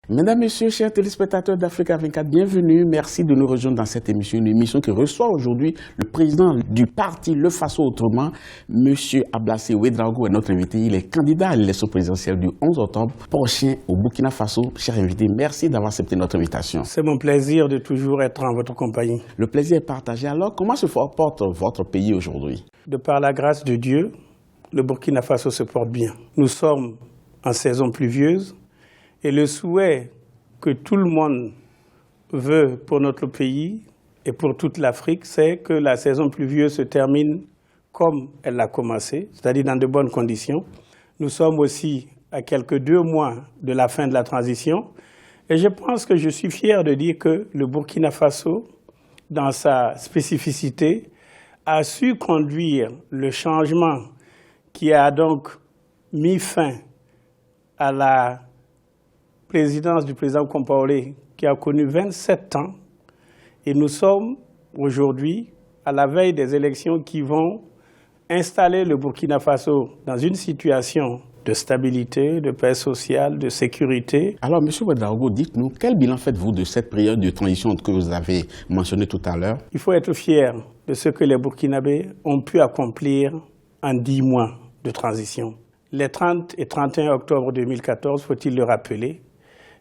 Mesdames, Messieurs, chers téléspectateurs d'Africa 24, bienvenue. Merci de nous rejoindre dans cette émission, une émission qui reçoit aujourd'hui le président du parti Le Faso Autrement, M. Ablassé Ouédraogo est notre invité. Il est candidat à l'élection présidentielle du 11 octobre prochain au Burkina Faso. Cher invité, merci d'avoir accepté notre invitation. C'est mon plaisir de toujours être en votre compagnie. Le plaisir est partagé. Alors, comment se porte votre pays aujourd'hui? De par la grâce de Dieu, le Burkina Faso se porte bien. Nous sommes en saison pluvieuse. Et le souhait que tout le monde veut pour notre pays et pour toute l'Afrique, c'est que la saison pluvieuse se termine comme elle a commencé, c'est-à-dire dans de bonnes conditions. Nous sommes aussi à quelques 2 mois de la fin de la transition. Et je pense que je suis fier de dire que le Burkina Faso, dans sa spécificité, a su conduire le changement qui a donc mis fin à la présidence du président Compaoré, qui a connu 27 ans, et nous sommes aujourd'hui à la veille des élections qui vont installer le Burkina Faso dans une situation de stabilité, de paix sociale, de sécurité. Alors, M. Ouédraogo, dites-nous, quel bilan faites-vous de cette période de transition que vous avez mentionnée tout à l'heure? Il faut être fier de ce que les Burkinabés ont pu accomplir en 10 mois de transition. Les 30 et 31 octobre 2014, faut-il le rappeler,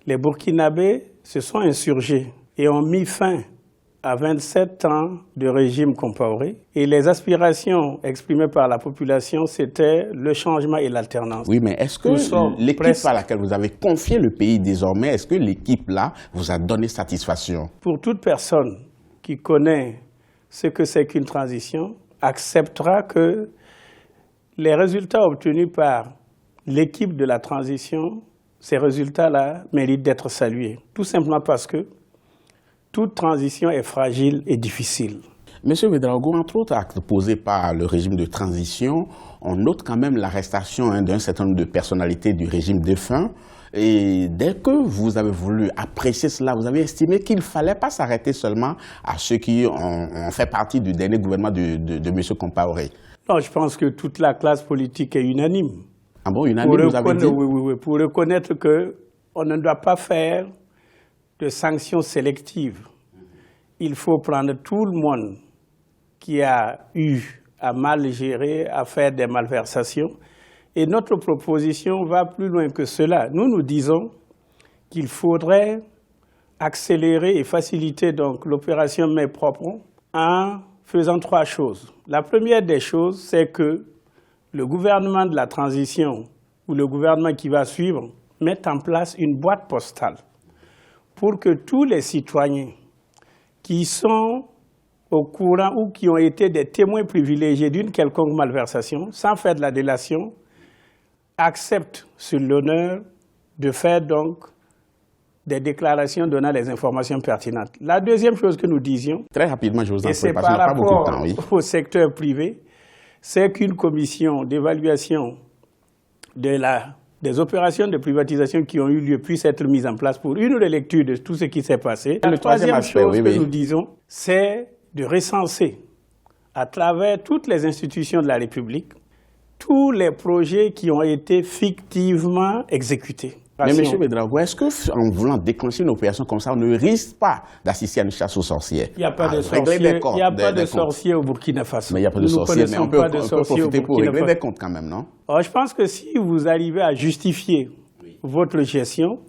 les Burkinabés se sont insurgés et ont mis fin à 27 ans de régime Compaoré. Et les aspirations exprimées par la population, c'était le changement et l'alternance. Oui, mais est-ce que l'équipe à laquelle vous avez confié le pays désormais, est-ce que l'équipe-là vous a donné satisfaction? Pour toute personne qui connaît ce que c'est qu'une transition, acceptera que les résultats obtenus par l'équipe de la transition, ces résultats-là méritent d'être salués, tout simplement parce que toute transition est fragile et difficile. Monsieur Ouédraogo, entre autres actes posés par le régime de transition, on note quand même l'arrestation d'un certain nombre de personnalités du régime défunt. Et dès que vous avez voulu apprécier cela, vous avez estimé qu'il ne fallait pas s'arrêter seulement à ceux qui ont fait partie du dernier gouvernement de M. Compaoré. Non, je pense que toute la classe politique est unanime. Ah bon, unanime, vous avez dit? Oui, pour reconnaître qu'on ne doit pas faire de sanctions sélectives. Il faut prendre tout le monde qui a eu à mal gérer, à faire des malversations. Et notre proposition va plus loin que cela. Nous disons qu'il faudrait accélérer et faciliter donc l'opération Main Propre en faisant 3 choses. La première des choses, c'est que le gouvernement de la transition ou le gouvernement qui va suivre mette en place une boîte postale pour que tous les citoyens qui sont au courant ou qui ont été des témoins privilégiés d'une quelconque malversation, sans faire de la délation, acceptent sur l'honneur de faire donc des déclarations donnant les informations pertinentes. La deuxième chose que nous disions, très rapidement, je vous en prie, parce qu'on n'a pas beaucoup de temps, oui, au secteur privé, c'est qu'une commission d'évaluation des opérations de privatisation qui ont eu lieu puisse être mise en place pour une relecture de tout ce qui s'est passé. La troisième chose que nous disons, c'est de recenser à travers toutes les institutions de la République tous les projets qui ont été fictivement exécutés. Mais M. Ouédraogo, est-ce qu'en voulant déclencher une opération comme ça, on ne risque pas d'assister à une chasse aux sorcières? Il n'y a pas de sorciers au Burkina Faso. Mais il n'y a pas de sorciers, mais on peut profiter pour régler des comptes quand même, non? Alors, je pense que si vous arrivez à justifier votre gestion,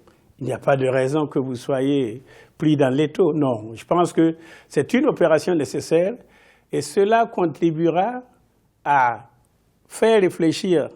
il n'y a pas de raison que vous soyez pris dans l'étau. Non, je pense que c'est une opération nécessaire et cela contribuera à faire réfléchir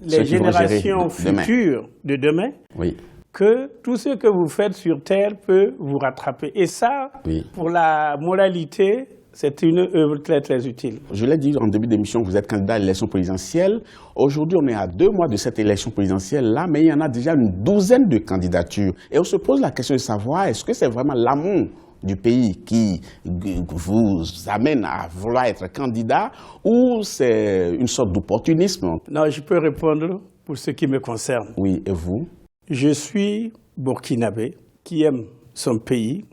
les générations futures de demain, oui, que tout ce que vous faites sur Terre peut vous rattraper. Et ça, oui, pour la moralité, c'est une œuvre très, très utile. Je l'ai dit en début d'émission, vous êtes candidat à l'élection présidentielle. Aujourd'hui, on est à 2 mois de cette élection présidentielle-là, mais il y en a déjà une douzaine de candidatures. Et on se pose la question de savoir, est-ce que c'est vraiment l'amour du pays qui vous amène à vouloir être candidat ou c'est une sorte d'opportunisme? Non, je peux répondre pour ce qui me concerne. Oui, et vous? Je suis burkinabé qui aime son pays,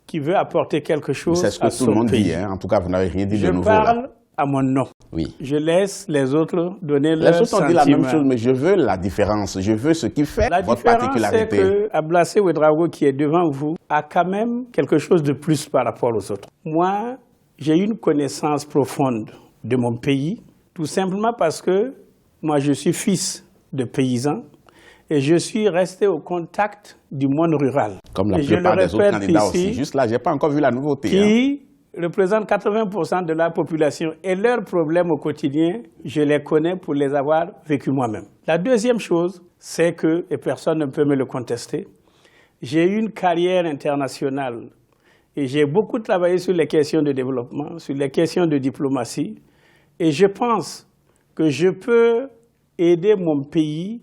qui veut apporter quelque chose à son pays. C'est ce que tout le monde dit, hein? En tout cas, vous n'avez rien dit de nouveau. Je parle à mon nom. Oui. Je laisse les autres donner leur Les autres ont dit la même sentiment. chose, mais je veux la différence. Je veux ce qui fait La votre différence, c'est particularité. que Ablassé Ouedraogo, qui est devant vous, a quand même quelque chose de plus par rapport aux autres. Moi, j'ai une connaissance profonde de mon pays, tout simplement parce que moi, je suis fils de paysan et je suis resté au contact du monde rural. Comme la Et je plupart le des autres répète candidats ici, aussi. Juste là, je n'ai pas encore vu la nouveauté. qui représentent 80% de la population et leurs problèmes au quotidien, je les connais pour les avoir vécus moi-même. La deuxième chose, c'est que, et personne ne peut me le contester, j'ai eu une carrière internationale et j'ai beaucoup travaillé sur les questions de développement, sur les questions de diplomatie, et je pense que je peux aider mon pays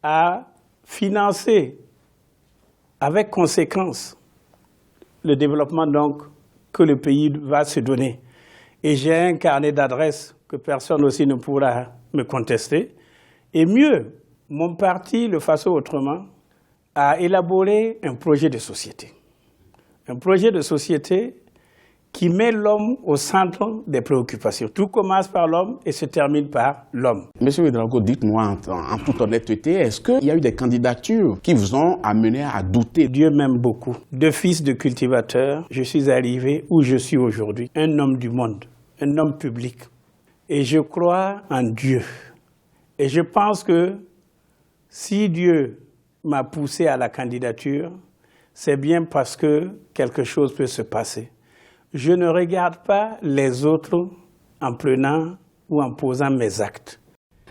à financer avec conséquence le développement donc que le pays va se donner. Et j'ai un carnet d'adresses que personne aussi ne pourra me contester. Et mieux, mon parti, le Faso Autrement, a élaboré un projet de société. Un projet de société qui met l'homme au centre des préoccupations. Tout commence par l'homme et se termine par l'homme. Monsieur Ouedraogo, dites-moi en toute honnêteté, est-ce qu'il y a eu des candidatures qui vous ont amené à douter? Dieu m'aime beaucoup. De fils de cultivateur, je suis arrivé où je suis aujourd'hui. Un homme du monde, un homme public. Et je crois en Dieu. Et je pense que si Dieu m'a poussé à la candidature, c'est bien parce que quelque chose peut se passer. Je ne regarde pas les autres en prenant ou en posant mes actes.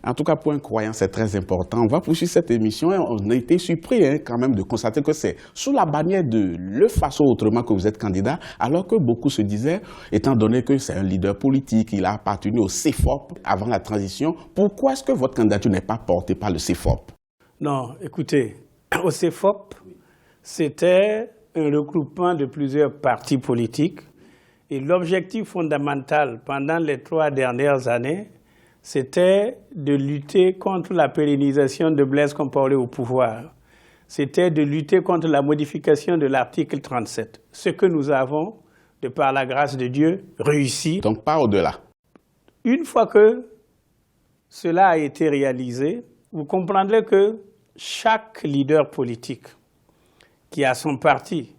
En tout cas, pour un croyant, c'est très important. On va poursuivre cette émission et on a été surpris quand même de constater que c'est sous la bannière de Le Faso Autrement que vous êtes candidat, alors que beaucoup se disaient, étant donné que c'est un leader politique, il a appartenu au CFOP avant la transition, pourquoi est-ce que votre candidature n'est pas portée par le CFOP? Non, écoutez, au CFOP, c'était un regroupement de plusieurs partis politiques. Et l'objectif fondamental pendant les 3 dernières années, c'était de lutter contre la pérennisation de Blaise Compaoré au pouvoir. C'était de lutter contre la modification de l'article 37. Ce que nous avons, de par la grâce de Dieu, réussi. Donc pas au-delà. Une fois que cela a été réalisé, vous comprendrez que chaque leader politique qui a son parti,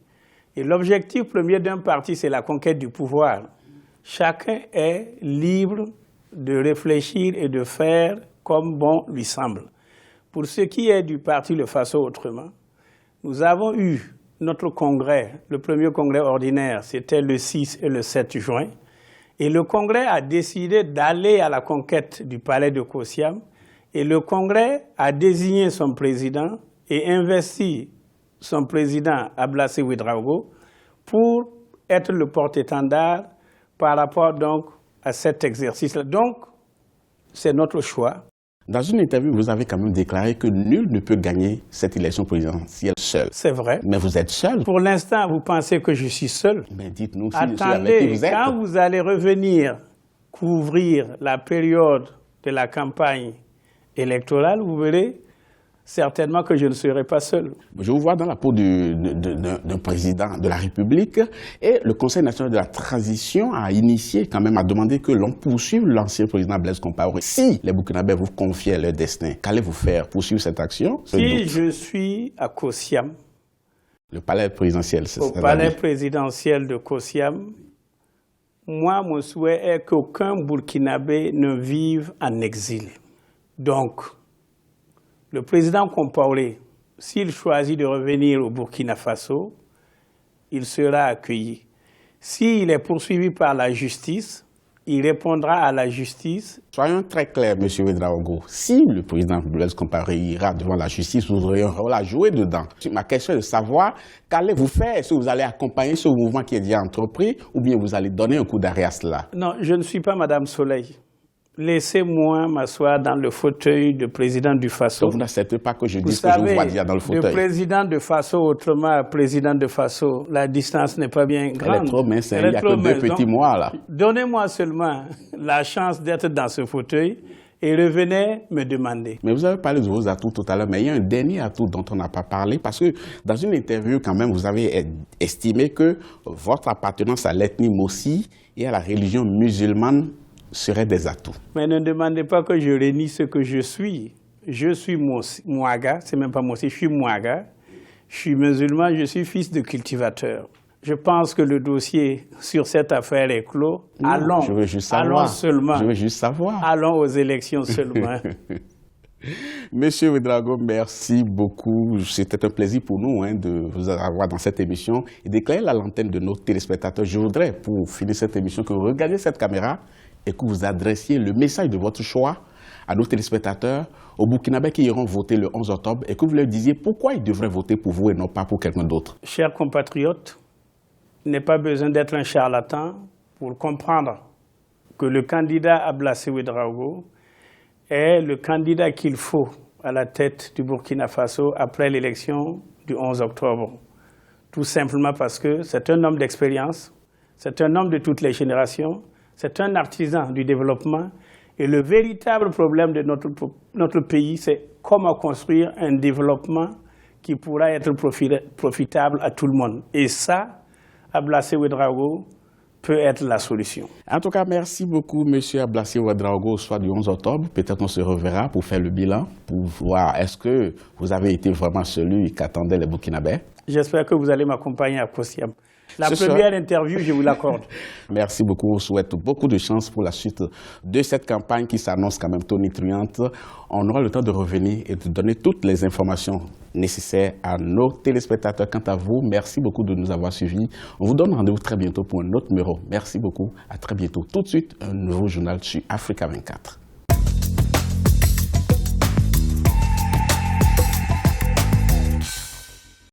et l'objectif premier d'un parti, c'est la conquête du pouvoir. Chacun est libre de réfléchir et de faire comme bon lui semble. Pour ce qui est du parti Le Faso Autrement, nous avons eu notre congrès, le premier congrès ordinaire, c'était le 6 et le 7 juin. Et le congrès a décidé d'aller à la conquête du palais de Kosiam. Et le congrès a désigné son président et investi son président Ablassé Ouedraogo pour être le porte-étendard par rapport donc à cet exercice-là. Donc, c'est notre choix. Dans une interview, vous avez quand même déclaré que nul ne peut gagner cette élection présidentielle seul. C'est vrai. Mais vous êtes seul. Pour l'instant, vous pensez que je suis seul. Mais dites-nous si avec qui Attendez, vous êtes. quand vous allez revenir couvrir la période de la campagne électorale, vous verrez certainement que je ne serai pas seul. Je vous vois dans la peau d'un président de la République et le Conseil national de la transition a initié quand même, a demandé que l'on poursuive l'ancien président Blaise Compaoré. Si les Burkinabés vous confiaient leur destin, qu'allez-vous faire? Poursuivre cette action? Si je suis à Kosiam, le palais présidentiel, c'est ça? Au palais présidentiel de Kosiam, moi, mon souhait est qu'aucun Burkinabé ne vive en exil. Donc, le président Compaoré, s'il choisit de revenir au Burkina Faso, il sera accueilli. S'il est poursuivi par la justice, il répondra à la justice. Soyons très clairs, M. Ouedraogo. Si le président Blaise Compaoré ira devant la justice, vous aurez un rôle à jouer dedans. Ma question est de savoir qu'allez-vous faire? Est-ce que vous allez accompagner ce mouvement qui est déjà entrepris ou bien vous allez donner un coup d'arrêt à cela? Non, je ne suis pas Madame Soleil. Laissez-moi m'asseoir dans le fauteuil de président du Faso. Donc vous n'acceptez pas que je dise que je vous vois déjà dans le fauteuil. Le président de Faso, autrement président de Faso, la distance n'est pas bien grande. Elle est trop mince, il n'y a que 2 petits mois là. Donnez-moi seulement la chance d'être dans ce fauteuil et revenez me demander. Mais vous avez parlé de vos atouts tout à l'heure, mais il y a un dernier atout dont on n'a pas parlé, parce que dans une interview quand même, vous avez estimé que votre appartenance à l'ethnie Mossi et à la religion musulmane seraient des atouts. Mais ne demandez pas que je renie ce que je suis. Je suis Mouaga, c'est même pas moi aussi, je suis Mouaga. Je suis musulman, je suis fils de cultivateur. Je pense que le dossier sur cette affaire est clos. Non, allons seulement. Je veux juste savoir. Allons aux élections seulement. Monsieur Ouédraogo, merci beaucoup. C'était un plaisir pour nous de vous avoir dans cette émission et d'éclairer la lanterne de nos téléspectateurs. Je voudrais, pour finir cette émission, que vous regardiez cette caméra et que vous adressiez le message de votre choix à nos téléspectateurs, aux Burkinabés qui iront voter le 11 octobre, et que vous leur disiez pourquoi ils devraient voter pour vous et non pas pour quelqu'un d'autre. Chers compatriotes, il n'est pas besoin d'être un charlatan pour comprendre que le candidat Ablassé Ouédraogo est le candidat qu'il faut à la tête du Burkina Faso après l'élection du 11 octobre. Tout simplement parce que c'est un homme d'expérience, c'est un homme de toutes les générations, c'est un artisan du développement. Et le véritable problème de notre pays, c'est comment construire un développement qui pourra être profitable à tout le monde. Et ça, Ablassé Ouédraogo peut être la solution. En tout cas, merci beaucoup, monsieur Ablassé Ouédraogo, au soir du 11 octobre. Peut-être on se reverra pour faire le bilan, pour voir est-ce que vous avez été vraiment celui qu'attendaient les Burkinabés. J'espère que vous allez m'accompagner à Kosiam. La première interview, je vous l'accorde. Merci beaucoup. On souhaite beaucoup de chance pour la suite de cette campagne qui s'annonce quand même tonitruante. On aura le temps de revenir et de donner toutes les informations nécessaires à nos téléspectateurs. Quant à vous, merci beaucoup de nous avoir suivis. On vous donne rendez-vous très bientôt pour un autre numéro. Merci beaucoup. À très bientôt. Tout de suite, un nouveau journal sur Africa 24.